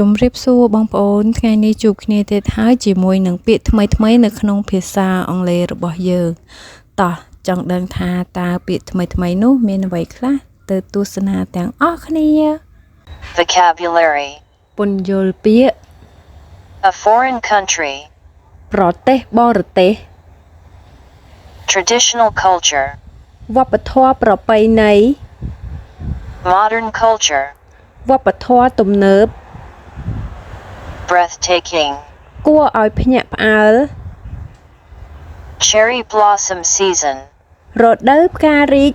ជំរាបសួរបងប្អូនថ្ងៃនេះជួបគ្នាទៀតហើយជាមួយនឹងពាក្យថ្មីៗនៅក្នុងភាសាអង់គ្លេសរបស់យើងតោះចង់ដឹងថាតើពាក្យថ្មីៗនោះមានអ្វីខ្លះទៅទស្សនាទាំងអស់គ្នា Vocabulary ពន្យល់ពាក្យ A foreign country ប្រទេសបរទេស Traditional culture វប្បធម៌ប្រពៃណី Modern culture វប្បធម៌ទំនើប Breathtaking គួរឲ្យភ្ញាក់ផ្អើល Cherry blossom season រដូវផ្ការីក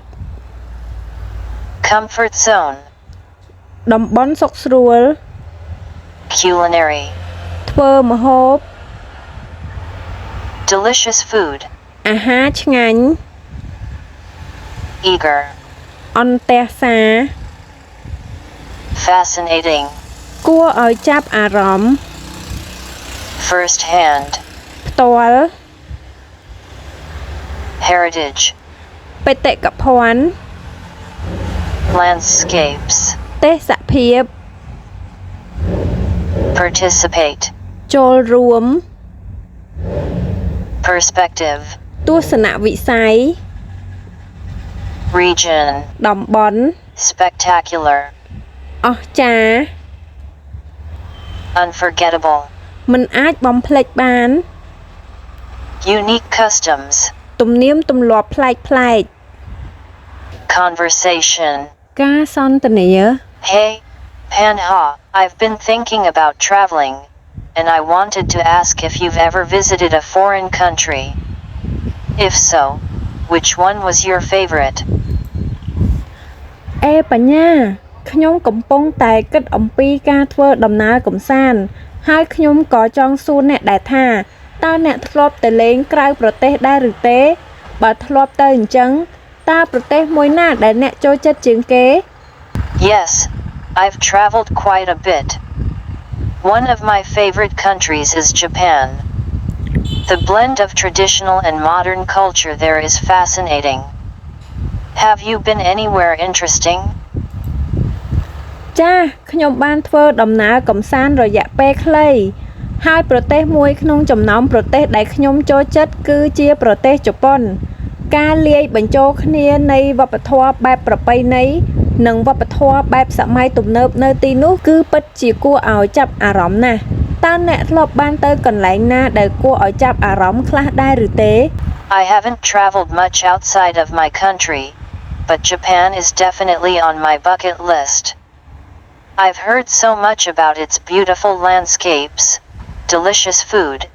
Comfort zone តំបន់សុខស្រួល Culinary ធ្វើម្ហូប Delicious food អាហារឆ្ងាញ់ Eager អន្តរសាស Fascinating គួរឲ្យចាប់អារម្មណ៍ First hand ផ្ទាល់ Heritage បេតិកភណ្ឌ Landscapes ទេសភាព Participate ចូលរួម Perspective ទស្សនវិស័យ Region តំបន់ Spectacular អស្ចារ្យ Unforgettable មិនអាចបំភ្លេចបាន Unique customs ទំនៀមទម្លាប់ប្លែកៗ Conversation ការសន្ទនា Hey, Panha, I've been thinking about traveling, and I wanted to ask if you've ever visited a foreign country. If so, which one was your favorite? អេបញ្ញាខ្ញុំកំពុងតែគិតអំពីការធ្វើដំណើរកម្សាន្តហើយខ្ញុំក៏ចង់សួរអ្នកដែរថាតើអ្នកធ្លាប់ទៅលេងក្រៅប្រទេសដែរឬទេបើធ្លាប់ទៅអញ្ចឹងតើប្រទេសមួយណាដែលអ្នកចូលចិត្តជាងគេ Yes, I've traveled quite a bit. One of my favorite countries is Japan. The blend of traditional and modern culture there is fascinating. Have you been anywhere interesting? ចាខ្ញុំបានធ្វើដំណើរកម្សាន្តរយៈពេលខ្លីហើយប្រទេសមួយក្នុងចំណោមប្រទេសដែលខ្ញុំចូលចិត្តគឺជាប្រទេសជប៉ុនការលាយបញ្ចូលគ្នានៃវប្បធម៌បែបប្រពៃណីនិងវប្បធម៌បែបសម័យទំនើបនៅទីនោះគឺពិតជាគួរឲ្យចាប់អារម្មណ៍ណាស់តើអ្នកធ្លាប់បានទៅកន្លែងណាដែលគួរឲ្យចាប់អារម្មណ៍ខ្លះដែរឬទេ I haven't traveled much outside of my country, but Japan is definitely on my bucket list. I've heard so much about its beautiful landscapes, delicious food,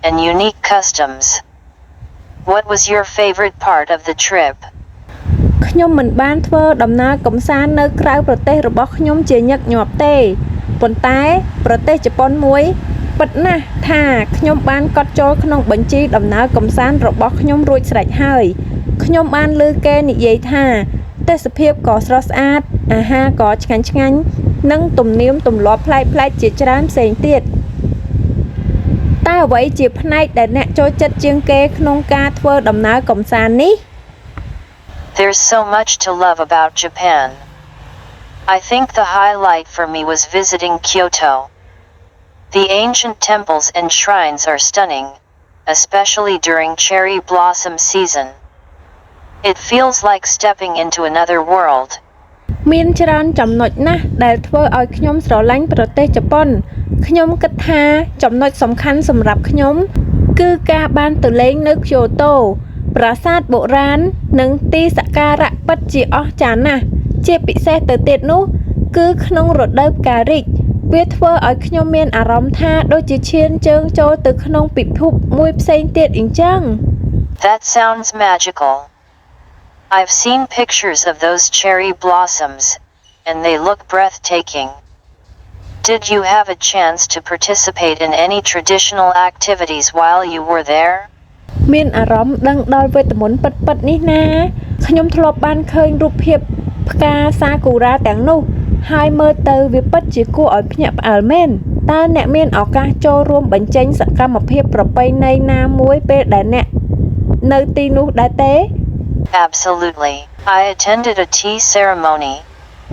and unique customs. What was your favorite part of the trip? ខ្ញុំមិនបានធ្វើដំណើរកម្សាន្តនៅក្រៅប្រទេសរបស់ខ្ញុំជាញឹកញាប់ទេប៉ុន្តែប្រទេសជប៉ុនមួយពិតណាស់ថាខ្ញុំបានកត់ចូលក្នុងបញ្ជីដំណើរកម្សាន្តរបស់ខ្ញុំរួចស្រេចហើយខ្ញុំបានឮគេនិយាយថាទេសភាពក៏ស្រស់ស្អាតអាហារក៏ឆ្ងាញ់និងទំនៀមទម្លាប់ប្លែកៗជាច្រើនផ្សេងទៀតតើអ្វីជាផ្នែកដែលអ្នកចូលចិត្តជាងគេក្នុងការធ្វើដំណើរកម្សាន្តនេះ There's so much to love about Japan. I think the highlight for me was visiting Kyoto. The ancient temples and shrines are stunning, especially during cherry blossom season. It feels like stepping into another world. មានច្រើនចំណុចណាស់ដែលធ្វើឲ្យខ្ញុំស្រឡាញ់ប្រទេសជប៉ុនខ្ញុំគិតថាចំណុចសំខាន់សម្រាប់ខ្ញុំគឺការបានទៅលេងនៅក្យូតូប្រាសាទបុរាណនិងទីសក្ការៈពិតជាអស្ចារ្យណាស់ជាពិសេសទៅទៀតនោះគឺក្នុងរដូវផ្ការីកវាធ្វើឲ្យខ្ញុំមានអារម្មណ៍ថាដូចជាឈានជើងចូលទៅក្នុងពិភពមួយផ្សេងទៀតអញ្ចឹង That sounds magical. I've seen pictures of those cherry blossoms, and they look breathtaking. Did you have a chance to participate in any traditional activities while you were there? មានអារម្មណ៍ដឹងដល់វេទមន្តពិតៗនេះណាខ្ញុំធ្លាប់បានឃើញរូបភាពផ្កាសាគូរ៉ាទាំងនោះហើយមើលទៅវាពិតជាគួរឲ្យភ្ញាក់ផ្អើលមែនតើអ្នកមានឱកាសចូលរួមបញ្ចេញសកម្មភាពប្រពៃណីណាមួយពេលដែលអ្នកនៅទីនោះដែរទេ Absolutely. I attended a tea ceremony,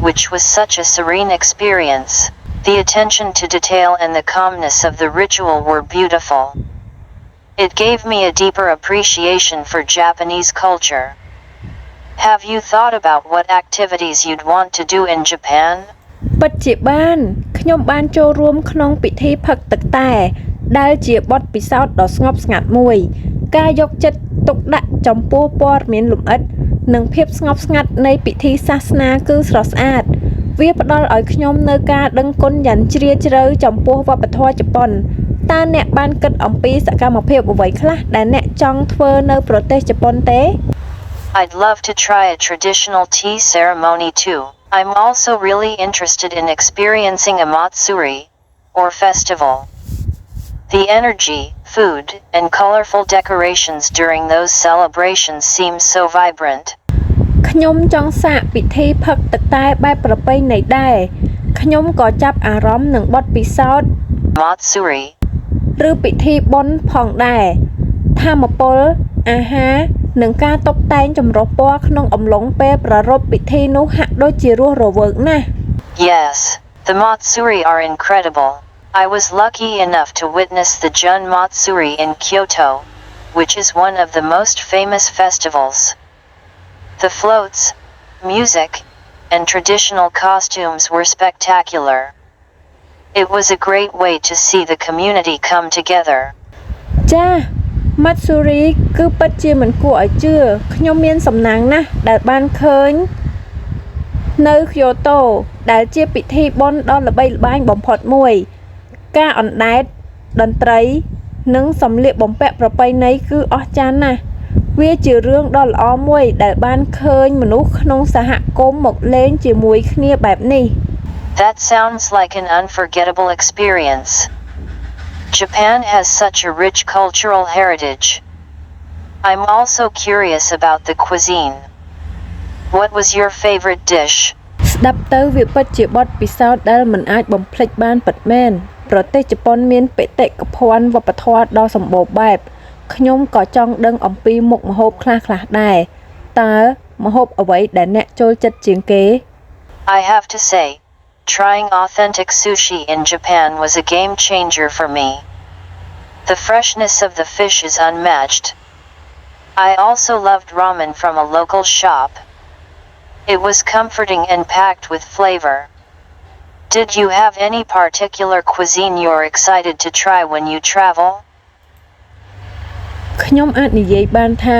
which was such a serene experience. The attention to detail and the calmness of the ritual were beautiful. It gave me a deeper appreciation for Japanese culture. Have you thought about what activities you'd want to do in Japan? ពិតជាបានខ្ញុំបានចូលរួមក្នុងពិធីផឹកទឹកតែដែលជាបទពិសោធន៍ដ៏ស្ងប់ស្ងាត់មួយការយកចិត្តទុកដាក់ចំពោះព័ត៌មានលម្អិតនិងភាពស្ងប់ស្ងាត់នៃពិធីសាសនាគឺស្រស់ស្អាតវាផ្ដល់ឲ្យខ្ញុំនូវការដឹងគុណយ៉ាងជ្រាលជ្រៅចំពោះវប្បធម៌ជប៉ុនតើអ្នកបានគិតអំពីសកម្មភាពអ្វីខ្លះដែលអ្នកចង់ធ្វើនៅប្រទេសជប៉ុនទេ I'd love to try a traditional tea ceremony too. I'm also really interested in experiencing a matsuri, or festival. The energy, food, and colorful decorations during those celebrations seem so vibrant. ខ្ញុំចង់សាកពិធីផឹកទឹកតែបែបប្រពៃណីដែរខ្ញុំក៏ចាប់អារម្មណ៍នឹងបទពិសោធន៍ Matsuri. ឬពិធីបុណ្យផងដែរថាមពលអាហារនិងការតុបតែងចម្រុះពណ៌ក្នុងអំឡុងពេលប្រារព្ធពិធីនោះហាក់ដូចជារស់រវើកណាស់ Yes, the Matsuri are incredible. I was lucky enough to witness the Jun Matsuri in Kyoto, which is one of the most famous festivals. The floats, music, and traditional costumes were spectacular. It was a great way to see the community come together. ចា Matsuri គឺពិតជាមិនគួរឲ្យជឿខ្ញុំមានសំណាងណាស់ដែលបានឃើញនៅ Kyoto ដែលជាពិធីបុណ្យដ៏ល្បីល្បាញបំផុតមួយការអណ្ដែតតន្ត្រីនិងសម្លៀកបំពាក់ប្រពៃណីគឺអស្ចារ្យណាស់វាជារឿងដ៏ល្អមួយដែលបានឃើញមនុស្សក្នុងសហគមន៍មកលេងជាមួយគ្នាបែបនេះ That sounds like an unforgettable experience. Japan has such a rich cultural heritage. I'm also curious about the cuisine. What was your favorite dish? ស្ដាប់ទៅវាពិតជាបទពិសោធន៍ដែលមិនអាចបំភ្លេចបានពិតមែនប្រទេសជប៉ុនមានបេតិកភណ្ឌវប្បធម៌ដ៏សម្បូរបែបខ្ញុំក៏ចង់ដឹងអំពីមុខម្ហូបខ្លះៗដែរតើម្ហូបអ្វីដែលអ្នកចូលចិត្តជាងគេ I have to say, trying authentic sushi in Japan was a game changer for me. The freshness of the fish is unmatched. I also loved ramen from a local shop. It was comforting and packed with flavor. Did you have any particular cuisine you're excited to try when you travel? ខ្ញុំអាចនិយាយបានថា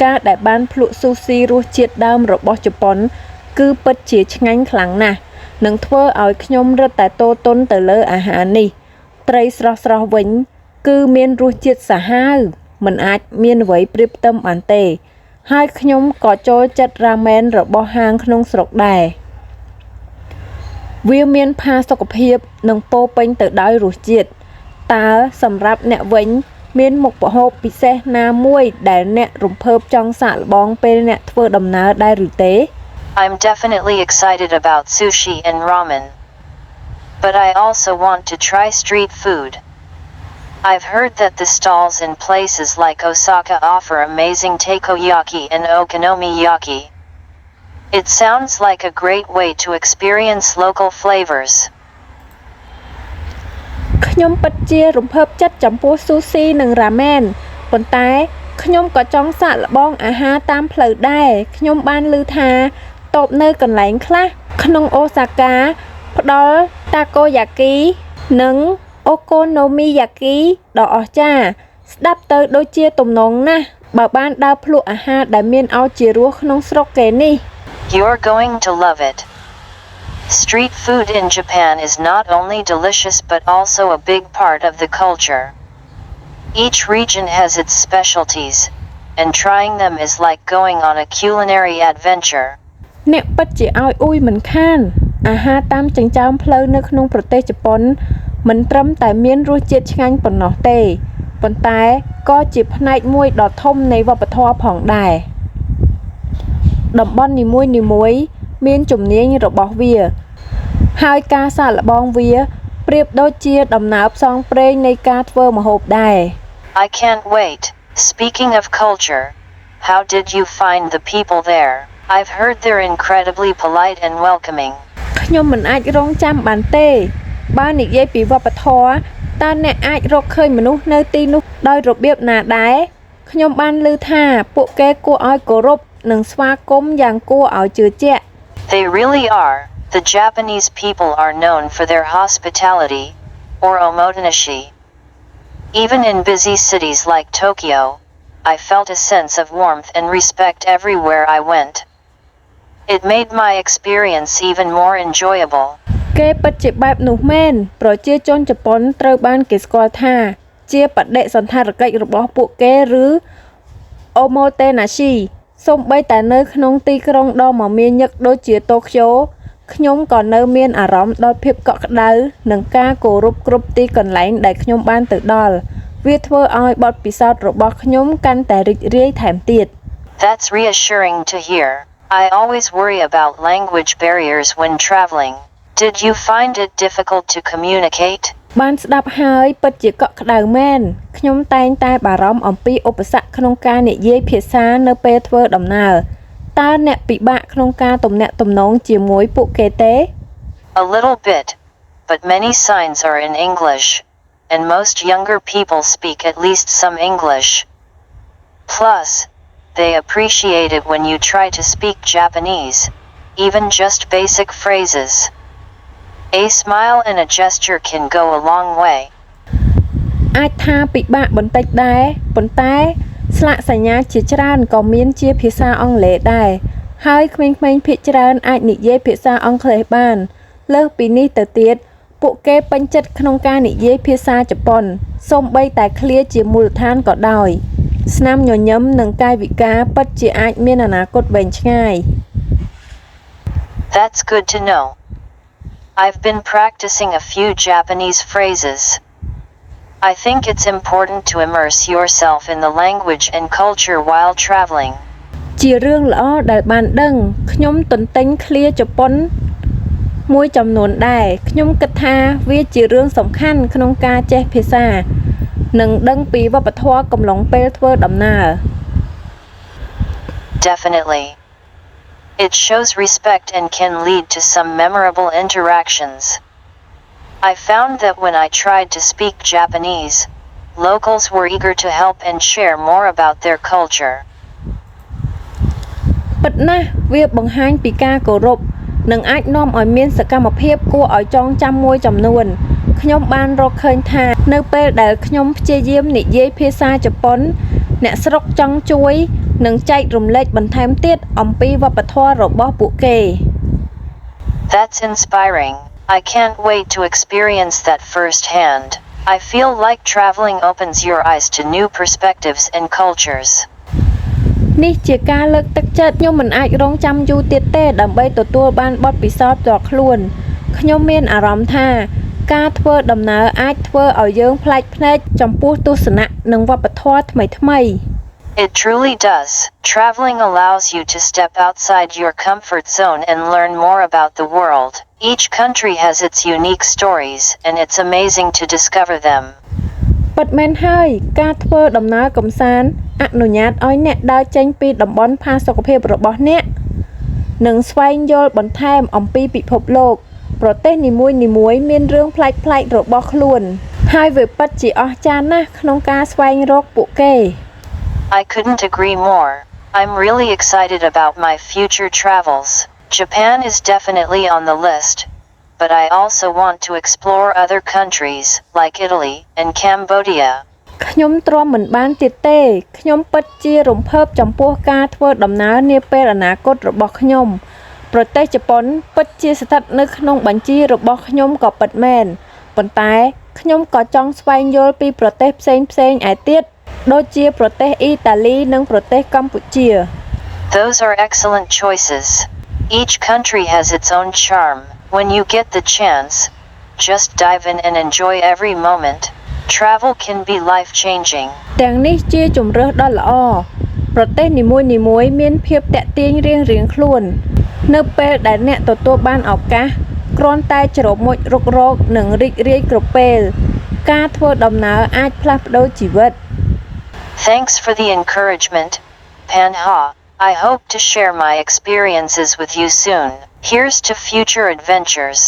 ការដែលបានភ្លក់ស៊ូស៊ីរសជាតិដើមរបស់ជប៉ុនគឺពិតជាឆ្ងាញ់ខ្លាំងណាស់នឹងធ្វើឲ្យខ្ញុំរឹតតែទោទន់ទៅលើអាហារនេះត្រីស្រស់ៗវិញគឺមានរសជាតិសាហាវមិនអាចមានអ្វីប្រៀបផ្ទឹមបានទេហើយខ្ញុំក៏ចូលចិត្តរ៉ាមែនរបស់ហាងក្នុងស្រុកដែរវាមានផាសុកភាពនិងពោពេញទៅដោយរសជាតិតើសម្រាប់អ្នកវិញមានមុខម្ហូបពិសេសណាមួយដែលអ្នករំភើបចង់សាកល្បងពេលអ្នកធ្វើដំណើរដែរឬទេ I'm definitely excited about sushi and ramen. But I also want to try street food. I've heard that the stalls in places like Osaka offer amazing takoyaki and okonomiyaki. It sounds like a great way to experience local flavors. ខ្ញុំពិតជារំភើបចិត្តចំពោះស៊ូស៊ីនិងរ៉ាមែនប៉ុន្តែខ្ញុំក៏ចង់សាកល្បងអាហារតាមផ្លូវដែរខ្ញុំបានឮថាតូបនៅកន្លែងខ្លះក្នុងអូសាកាផ្ដល់តាកូយ៉ាគីនិងអូកូណូមីយ៉ាគីដ៏អស្ចារ្យស្ដាប់ទៅដូចជាទំនងណាស់បើបានដើរភ្លក់អាហារដែលមានឱជារសក្នុងស្រុកគេនេះ You're going to love it. Street food in Japan is not only delicious but also a big part of the culture. Each region has its specialties, and trying them is like going on a culinary adventure. អ្នកពិតជាឲ្យអ៊ុយមិនខានអាហារតាមចិញ្ចើមផ្លូវនៅក្នុងប្រទេសជប៉ុនមិនត្រឹមតែមានរសជាតិឆ្ងាញ់ប៉ុណ្ណោះទេប៉ុន្តែក៏ជាផ្នែកមួយដ៏ធំនៃវប្បធម៌ផងដែរតំបន់នីមួយៗមានជំនាញរបស់វាហើយការសាកល្បងវាប្រៀបដូចជាដំណើរផ្សងព្រេងនៃការធ្វើម្ហូបដែរ I can't wait. Speaking of culture, how did you find the people there? I've heard they're incredibly polite and welcoming. ខ្ញុំមិនអាចរងចាំបានទេ បើនិយាយពីវប្បធម៌តើអ្នកអាចរកឃើញមនុស្សនៅទីនោះដោយរបៀបណាដែរខ្ញុំបានឮថាពួកគេគួរឲ្យគោរពនិងស្វាគមន៍យ៉ាងគួរឲ្យជឿជាក់ They really are. The Japanese people are known for their hospitality, or omotenashi. Even in busy cities like Tokyo, I felt a sense of warmth and respect everywhere I went. It made my experience even more enjoyable. គេពិតជាបែបនោះមែនប្រជាជនជប៉ុនត្រូវបានគេស្គាល់ថាជាបដិសណ្ឋារកិច្ចរបស់ពួកគេឬ Omotenashi សូម្បីតែនៅក្នុងទីក្រុងដ៏មមាញឹកដូចជាតូក្យូខ្ញុំក៏នៅមានអារម្មណ៍ដល់ភាពកក់ក្ដៅនិងការគោរពគ្រប់ទីកន្លែងដែលខ្ញុំបានទៅដល់វាធ្វើឲ្យបទពិសោធន៍របស់ខ្ញុំកាន់តែរីករាយថែមទៀត That's reassuring to hear. I always worry about language barriers when traveling. Did you find it difficult to communicate? បានស្ដាប់ហើយពិតជាកក់ក្ដៅមែនខ្ញុំតែងតែបារម្ភអំពីឧបសគ្គក្នុងការនិយាយភាសានៅពេលធ្វើដំណើរតើអ្នកពិបាកក្នុងការទំនាក់ទំនងជាមួយពួកគេទេ A little bit, but many signs are in English, and most younger people speak at least some English. Plus, they appreciate it when you try to speak Japanese, even just basic phrases. A smile and a gesture can go a long way. អាចថាពិបាកបន្តិចដែរប៉ុន្តែស្លាកសញ្ញាជាច្រើនក៏មានជាភាសាអង់គ្លេសដែរហើយក្មេងៗភាគច្រើនអាចនិយាយភាសាអង់គ្លេសបានលើសពីនេះទៅទៀតពួកគេពេញចិត្តក្នុងការនិយាយភាសាជប៉ុនសូម្បីតែឃ្លាជាមូលដ្ឋានក៏ដោយស្នាមញញឹមនិងកាយវិការពិតជាអាចមានអនាគតវែងឆ្ងាយ That's good to know. I've been practicing a few Japanese phrases. I think it's important to immerse yourself in the language and culture while traveling. ជារឿងល្អដែលបានដឹងខ្ញុំទន្ទិញឃ្លាជប៉ុនមួយចំនួនដែរខ្ញុំគិតថាវាជារឿងសំខាន់ក្នុងការចេះភាសានិងដឹងពីវប្បធម៌កំឡុងពេលធ្វើដំណើរ Definitely. It shows respect and can lead to some memorable interactions. I found that when I tried to speak Japanese, locals were eager to help and share more about their culture. ពិតណាស់វាបង្ហាញពីការគោរពនិងអាចនាំឲ្យមានសកម្មភាពគួរឲ្យចងចាំមួយចំនួនខ្ញុំបានរកឃើញថានៅពេលដែលខ្ញុំព្យាយាមនិយាយភាសាជប៉ុនអ្នកស្រុកចង់ជួយនិងចែករំលែកបន្ថែមទៀតអំពីវប្បធម៌របស់ពួកគេ That's inspiring. I can't wait to experience that firsthand. I feel like traveling opens your eyes to new perspectives and cultures. នេះជាការលើកទឹកចិត្តខ្ញុំមិនអាចរងចាំយូរទៀតទេដើម្បីទទួលបានបទពិសោធន៍ផ្ទាល់ខ្លួនខ្ញុំមានអារម្មណ៍ថាការធ្វើដំណើរអាចធ្វើឲ្យយើងប្លែកភ្នែកចំពោះទស្សនៈនិងវប្បធម៌ថ្មីៗ It truly does. Traveling allows you to step outside your comfort zone and learn more about the world. Each country has its unique stories, and it's amazing to discover them. ពិតមែនហើយការធ្វើដំណើរកម្សាន្តអនុញ្ញាតឲ្យអ្នកដើរចេញពីតំបន់ផាសុកភាពរបស់អ្នកនិងស្វែងយល់បន្ថែមអំពីពិភពលោកប្រទេសនីមួយៗមានរឿងប្លែកៗរបស់ខ្លួនហើយវាពិតជាអស្ចារ្យណាស់ក្នុងការស្វែងរកពួកគេ I couldn't agree more. I'm really excited about my future travels. Japan is definitely on the list, but I also want to explore other countries, like Italy and Cambodia. ខ្ញុំទ្រាំមិនបានទៀតទេខ្ញុំពិតជារំភើបចំពោះការធ្វើដំណើរនាពេលអនាគតរបស់ខ្ញុំប្រទេសជប៉ុនពិតជាស្ថិតនៅក្នុងបញ្ជីរបស់ខ្ញុំក៏ពិតមែនប៉ុន្តែខ្ញុំក៏ចង់ស្វែងយល់ពីប្រទេសផ្សេងៗឯទៀតដូចជាប្រទេសអ៊ីតាលីនិងប្រទេសកម្ពុជា Those are excellent choices. Each country has its own charm. When you get the chance, just dive in and enjoy every moment. Travel can be life-changing. ទាំងនេះជាជម្រើសដ៏ល្អប្រទេសនីមួយៗមានភាពតាក់ទាញរៀងៗខ្លួននៅពេលដែលអ្នកទទួលបានឱកាសគ្រាន់តែជ្រមុជរុករកនិងរីករាយគ្រប់ពេលការធ្វើដំណើរអាចផ្លាស់ប្ដូរជីវិត Thanks for the encouragement, Panha. I hope to share my experiences with you soon. Here's to future adventures.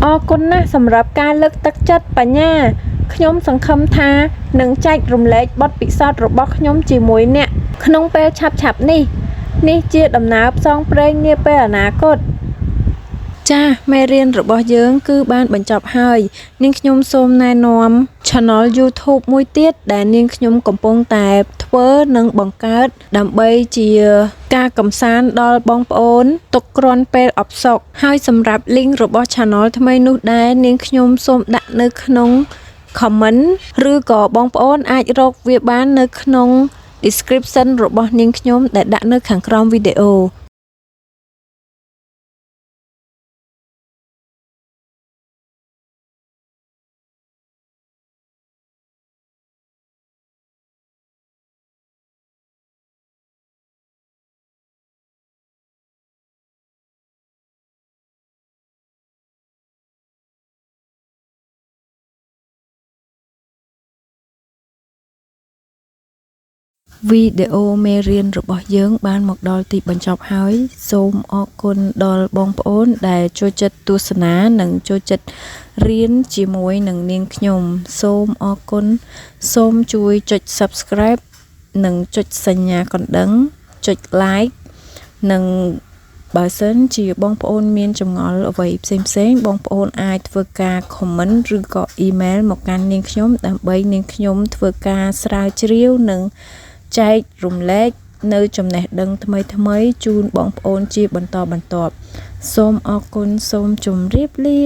អរគុណណាស់សម្រាប់ការលើកទឹកចិត្តបញ្ញាខ្ញុំសង្ឃឹមថានឹងចែករំលែកបទពិសោធន៍របស់ខ្ញុំជាមួយអ្នកក្នុងពេលឆាប់ៗនេះជាដំណើរផ្សងព្រេងនាពេលអនាគតចាមេរៀនរបស់យើងគឺបានបញ្ចប់ហើយនាងខ្ញុំសូមណែនាំ Channel YouTube មួយទៀតដែលនាងខ្ញុំកំពុងតែធ្វើនិងបង្កើតដើម្បីជាការកម្សាន្តដល់បងប្អូនទុកគ្រាន់ពេលអបសុខហើយសម្រាប់ link របស់ Channel ថ្មីនោះដែរនាងខ្ញុំសូមដាក់នៅក្នុង comment ឬក៏បងប្អូនអាចរកវាបាននៅក្នុង description របស់នាងខ្ញុំដែលដាក់នៅខាងក្រោមវីដេអូវីដេអូមេរៀនរបស់យើងបានមកដល់ទីបញ្ចប់ហើយសូមអរគុណដល់បងប្អូនដែលចូលចិត្តទស្សនានិងចូលចិត្តរៀនជាមួយនឹងនាងខ្ញុំសូមអរគុណសូមជួយចុច Subscribe និងចុចសញ្ញាកណ្ដឹងចុច Like និងបើសិនជាបងប្អូនមានចម្ងល់អ្វីផ្សេងៗបងប្អូនអាចធ្វើការ comment ឬក៏ email មកកាន់នាងខ្ញុំដើម្បីនាងខ្ញុំធ្វើការស្រាវជ្រាវនិងចែករំលែកនៅចំណេះដឹងថ្មីៗជូនបងប្អូនជាបន្តបន្ទាប់សូមអរគុណសូមជម្រាបលា